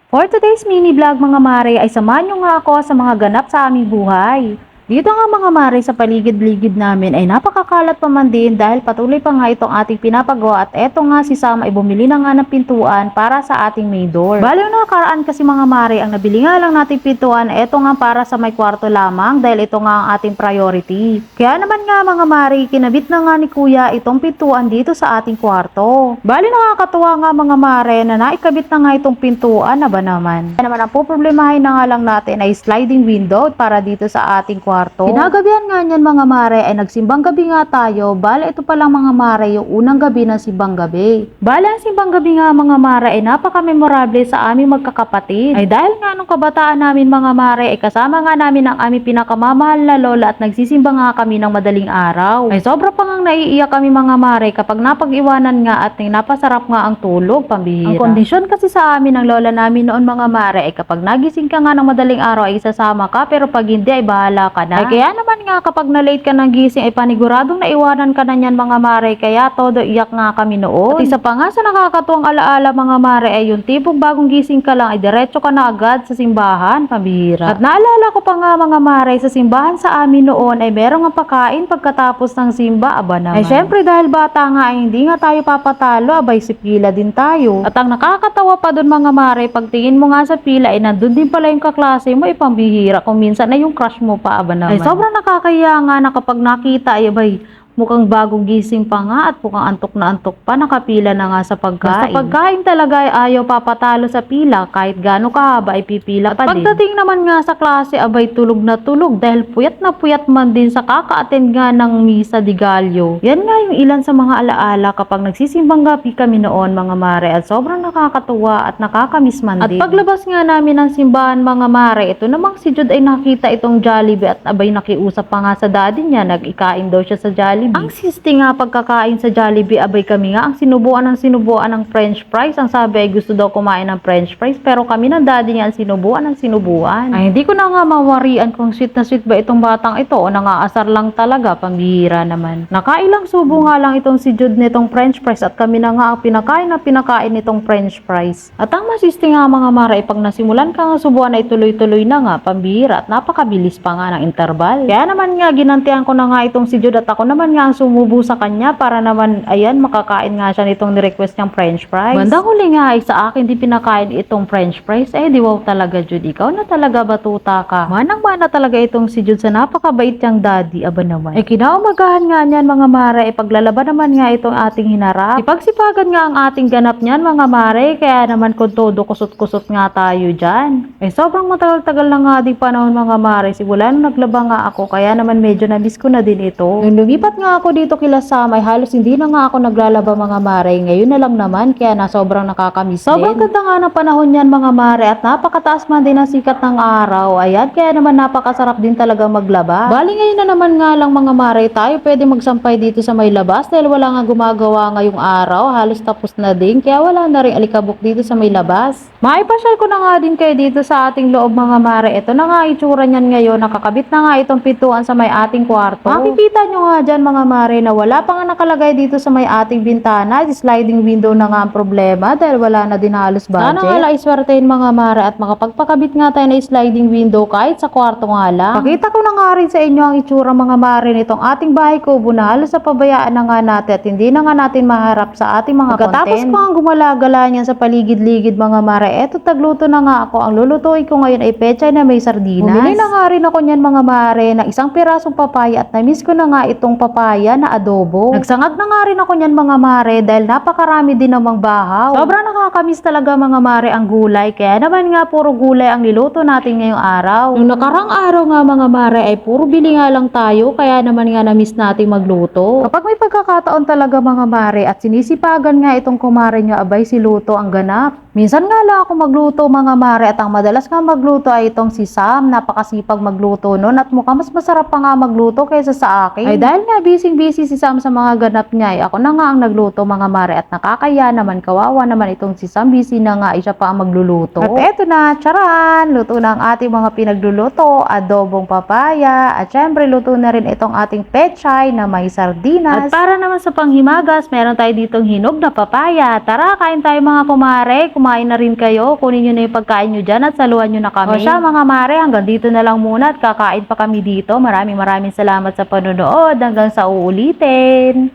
For today's mini vlog mga mare ay samahan nyo nga ako sa mga ganap sa aming buhay. Dito nga mga mare sa paligid-ligid namin ay napakakalat pa man din dahil patuloy pa nga itong ating pinapagawa at eto nga si Sam ay bumili na nga ng pintuan para sa ating main door. Bali yung nakaraan kasi mga mare ang nabili nga lang nating pintuan eto nga para sa may kwarto lamang dahil ito nga ang ating priority. Kaya naman nga mga mare kinabit na nga ni kuya itong pintuan dito sa ating kwarto. Bali nakakatuwa nga mga mare na naikabit na nga itong pintuan na ba naman. Kaya naman ang poproblemahin na nga lang natin ay sliding window para dito sa ating kwarto. Kinagabihan nga niyan mga mare ay nagsimbang gabi nga tayo. Bale ito pa lang mga mare yung unang gabi ng simbang gabi. Bale ang simbang gabi nga mga mare ay napaka-memorable sa aming magkakapatid. Ay dahil nga nung kabataan namin mga mare ay kasama nga namin ang aming pinakamamahal na lola at nagsisimba nga kami ng madaling araw. Ay sobra pa ngang naiiyak kami mga mare kapag napag-iwanan nga at napasarap nga ang tulog, pambihira. Ang kondisyon kasi sa amin ng lola namin noon mga mare ay kapag nagising ka nga ng madaling araw ay isasama ka pero pag hindi ay bahala ka na. Ay kaya naman nga kapag na-late ka ng gising ay paniguradong naiwanan ka na niyan mga mare kaya todo iyak nga kami noon. At isa pa nga sa nakakatuwang alaala mga mare ay yung tipong bagong gising ka lang ay diretso ka na agad sa simbahan, pambihira. At naalala ko pa nga mga mare sa simbahan sa amin noon ay merong ang pagkain pagkatapos ng simba, aba naman. Ay syempre dahil bata nga ay hindi nga tayo papatalo, abay si pila din tayo. At ang nakakatawa pa dun mga mare pagtingin mo nga sa pila ay nandun din pala yung kaklase mo ay pambihira kung minsan na yung crush mo pa, aba naman. Ay sobrang nakakaya nga na kapag nakita ay abay mukhang bagong gising pa nga at mukhang antok na antok pa, nakapila na nga sa pagkain. Sa pagkain talaga ay ayaw papatalo sa pila kahit gaano kahaba ay pipila pa din. Pagdating naman nga sa klase abay tulog na tulog dahil puyat na puyat man din sa kaka-attend nga ng misa di Gallo. Yan nga yung ilan sa mga alaala kapag nagsisimbang gabi kami noon mga mare at sobrang nakakatuwa at nakakamiss man din. At paglabas nga namin ng simbahan mga mare, ito namang si Jude ay nakita itong Jollibee at abay nakiusap pa nga sa daddy niya, nag-ikain daw siya sa Jollibee. Ang sisti nga pagkakain sa Jollibee abay kami nga ang sinubuan ng french fries. Ang sabi ay gusto daw kumain ng french fries pero kami ng daddy niya ang sinubuan. Ay hindi ko na nga mawarian kung sweet na sweet ba itong batang ito o nangaasar lang talaga, pambihira naman. Nakailang subo nga lang itong si Jude nitong french fries at kami na nga ang pinakain nitong french fries. At ang masisti nga mga mara ay pag nasimulan ka nga subuan ay tuloy-tuloy na nga, pambihira at napakabilis pa nga ng interval. Kaya naman nga ginantihan ko na nga itong si Jude at ako naman nga ang sumubo sa kanya para naman ayan makakain nga siya nitong ni-request niyang french fries. Bandang huli nga ay sa akin di pinakain itong french fries eh di wow talaga Jude, ikaw na talaga batuta ka. Manang-mana talaga itong si Jude sa napakabait niyang daddy, aba naman. Eh kinaumagahan nga niyan mga mare ay paglalaban naman nga itong ating hinarap. Ipagsipagan nga ang ating ganap niyan mga mare kaya naman kung todo kusot-kusot nga tayo dyan. Eh sobrang matagal-tagal na nga di panahon mga mare simula nung naglaba nga ako kaya naman medyo na-miss ko na din ito. Nung lumipat nga ako dito kila Sam ay halos hindi na nga ako naglalaba mga mare. Ngayon na lang naman kaya na sobrang nakakamiss din. Sobrang ganda nga ng panahon yan mga mare at napakataas man din ang sikat ng araw. Ayan kaya naman napakasarap din talaga maglaba. Bali ngayon na naman nga lang mga mare tayo pwede magsampay dito sa may labas dahil wala nga gumagawa ngayong araw. Halos tapos na din kaya wala na rin alikabok dito sa may labas. Maipasyal ko na nga din kayo dito sa ating loob mga mare. Ito na nga itsura niyan ngayon. Nakakabit na nga itong pintuan sa may ating kwarto. Makikita nyo nga dyan mga mare na wala pa nga nakalagay dito sa may ating bintana. Sliding window na nga ang problema dahil wala na din halos budget. Sana nga laiswertein mga mare at makapagpakabit nga tayo na sliding window kahit sa kwarto nga lang. Pakita ko na nga rin sa inyo ang itsura mga mare nitong ating bahay kubo na halos sa pabayaan na nga natin at hindi na nga natin maharap sa ating mga content. Pagkatapos ko ang gumala-gala niyan sa paligid-ligid mga mare, eto tagluto na nga ako. Ang lulutuin ko ngayon ay pechay na may sardinas. Bumili na nga rin ako niyan mga mare ng isang pirasong papaya at na-miss ko na nga itong papaya na adobo. Nagsangag na nga rin ako niyan mga mare dahil napakarami din namang bahaw. Sobrang nakakamiss talaga mga mare ang gulay kaya naman nga puro gulay ang niluto natin ngayong araw. Nung nakarang araw nga mga mare ay puro bili nga lang tayo kaya naman nga na-miss nating magluto. Kapag may pagkakataon talaga mga mare at sinisipagan nga itong kumare nyo abay si luto ang ganap. Minsan nga lang ako magluto mga mare at ang madalas nga magluto ay itong si Sam. Napakasipag magluto nun at mukhang mas masarap pa nga magluto kaysa sa akin. Ay dahil nga busy si Sam sa mga ganap niya ay ako na nga ang nagluto mga mare at nakakaya naman kawawa naman itong si Sam busy na nga ay siya pa ang magluluto. At eto na, charan! Luto na ang ating mga pinagluluto, adobong papaya at syempre luto na rin itong ating pechay na may sardinas. At para naman sa panghimagas meron tayo ditong hinog na papaya. Tara kain tayo mga kumare. kumain na rin kayo. Kunin nyo na yung pagkain nyo dyan at saluhan nyo na kami. O siya mga mare, hanggang dito na lang muna at kakain pa kami dito. Maraming salamat sa panonood. Hanggang sa uulitin.